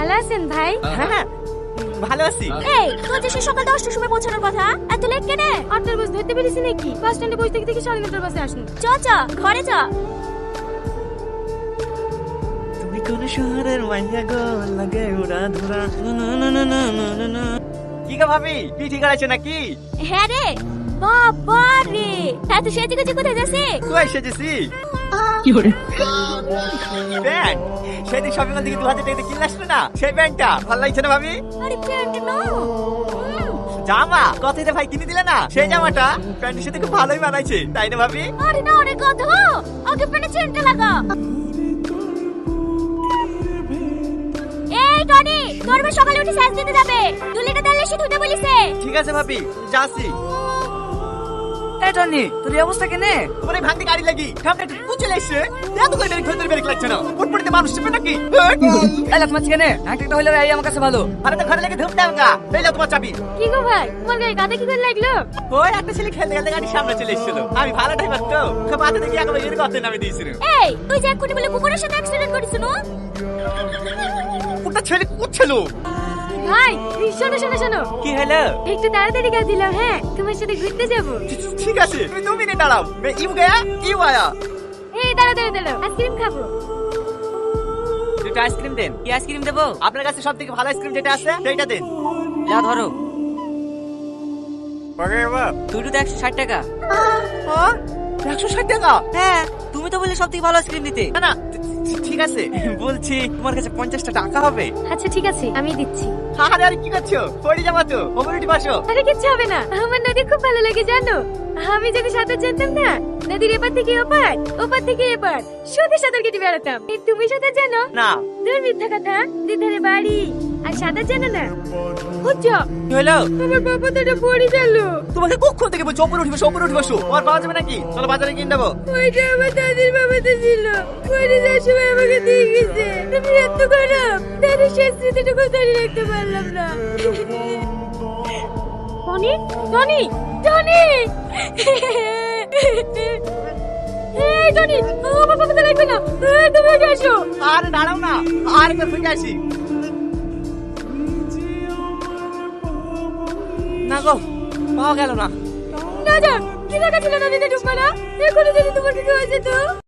ভালো আছেন ভাই? হ্যাঁ ভালো আছি। এই তোর যে সে সকাল 10টার সময় পৌঁছানোর কথা, এত লেট কেন? 8টার বাস ধরতে পেরেছি নাকি? বাস স্ট্যান্ডে বসে থেকে 9:30টার বাসে আসুন। চ ঘরে চ। তুমি কোন শহরের মাইয়া গো, লাগে উড়া ধরা। কি গো ভাবি, কি ঠিক আছে নাকি? হ্যাঁ রে বাবা রে, এত সেজে গুজে কোথায় যাচ্ছে? কই সেজেছি? কি করে? প্যান্ট সেদিন শপিং মল থেকে 2000 টাকা দিয়ে কিনলে আসলো না, সেই প্যান্টটা ভালো লাগছে না ভাবি? আরে প্যান্ট না, জামা কথাতে ভাই কিনে দিলে না, সেই জামাটা প্যান্টের সাথে খুব ভালোই মানাইছে, তাই না ভাবি? আরে না অনেক কথা, আগে প্যান্টে চেনটা লাগা। এই টনি, তোর ভাই সকালে উঠে স্যাজ দিতে যাবে, 2 লিটার তেল এসে ধুতে বলিছে। ঠিক আছে ভাবি, যাচ্ছি। এই টনি, তোর এই অবস্থা কেনে? তোমার এই ভাঙতে গাড়ি লাগি সামনে একটু কুচলে এসে এত করে ব্রেক ধরতে ব্রেক লাগছে না, ফুটফুটতে মানুষ চেপে নাকি? এই তোমার কেনে? একটা হইলে এই আমার কাছে ভালো। আরে তো ঘরে লেগে ধুমতে আমকা, এই নাও তোমার চাবি। কি গো ভাই, তোমার গায়ে গাদা কি করে লাগলো? ওই একটা ছেলে খেলতে খেলতে গাড়ি সামনে চলে এসেছিল, আমি ভালো ড্রাইভার তো বাতে দেখি একবার এর কথা নামে দিয়েছিল। এই তুই যে এক্ষুনি বলে কুকুরের সাথে অ্যাক্সিডেন্ট করিস না? ওটা ছেলে কুচ্ছিল। ভাই শোনো শোনো শোনো, কি হলো? একটু তাড়াতাড়ি কাজ দিলাম, হ্যাঁ তোমার সাথে ঘুরতে যাবো। ঠিক আছে তুমি 2 মিনিট দাঁড়াও, मैं ইউ গয়া ইউ আয়া। এই দাঁড়া দাঁড়া দাঁড়া, আইসক্রিম খাবো। দুটো আইসক্রিম দেন। কি আইসক্রিম দেবো? আপনার কাছে সবথেকে ভালো আইসক্রিম যেটা আছে সেইটা দেন। যা ধরো। ওকে বাবা, দুটো 160 টাকা। 160 টাকা? হ্যাঁ, তুমি তো বললে সবথেকে ভালো আইসক্রিম দিতে। না না ঠিক আছে, বলছি তোমার কাছে 50টা টাকা হবে? আচ্ছা ঠিক আছে, আমি দিচ্ছি। আরে আরে কি করছো, পড়ে যাবা তো, ওপরে বসো। আরে কিচ্ছু হবে না, আমার নদী খুব ভালো লাগে জানো। আমি যদি সাঁতার জানতাম না, নদীর এপার থেকে ওপার, ওপার থেকে এপার শুধু সাঁতার কেটে বেড়াতাম। তুমি সাঁতার জানো? না। দূর মিথ্যা কথা, দিদারে বাড়ি আর সাঁতার জানো না? বুঝছো? কি হলো? আমার বাবা তো এটা পড়ে গেল। তোমাকে কখন থেকে বলছি ওপরে উঠবে, ওপরে উঠবে, তোমার পাওয়া যাবে নাকি? চলো বাজারে কিনে দেবো। ওইটা আমার দাদির বাবাতে ছিল, পড়ে যাওয়ার সময় আমাকে দিয়ে গেছে। তুমি এত খারাপ, দাদির শেষ স্মৃতিটুকু ধরে রাখতে পারলাম না। টনি টনি টনি, এই টনি, ও বাবা কথা লাগবে না, তুমি আগে আসো। আরে দাঁড়াও না, আর একবার ফিরে আসি। না গো, পাওয়া গেল না। না যা, কি লাগা ছিল নদীতে ডুববা না, এখনো যদি তোমার কিছু হয়েছে তো?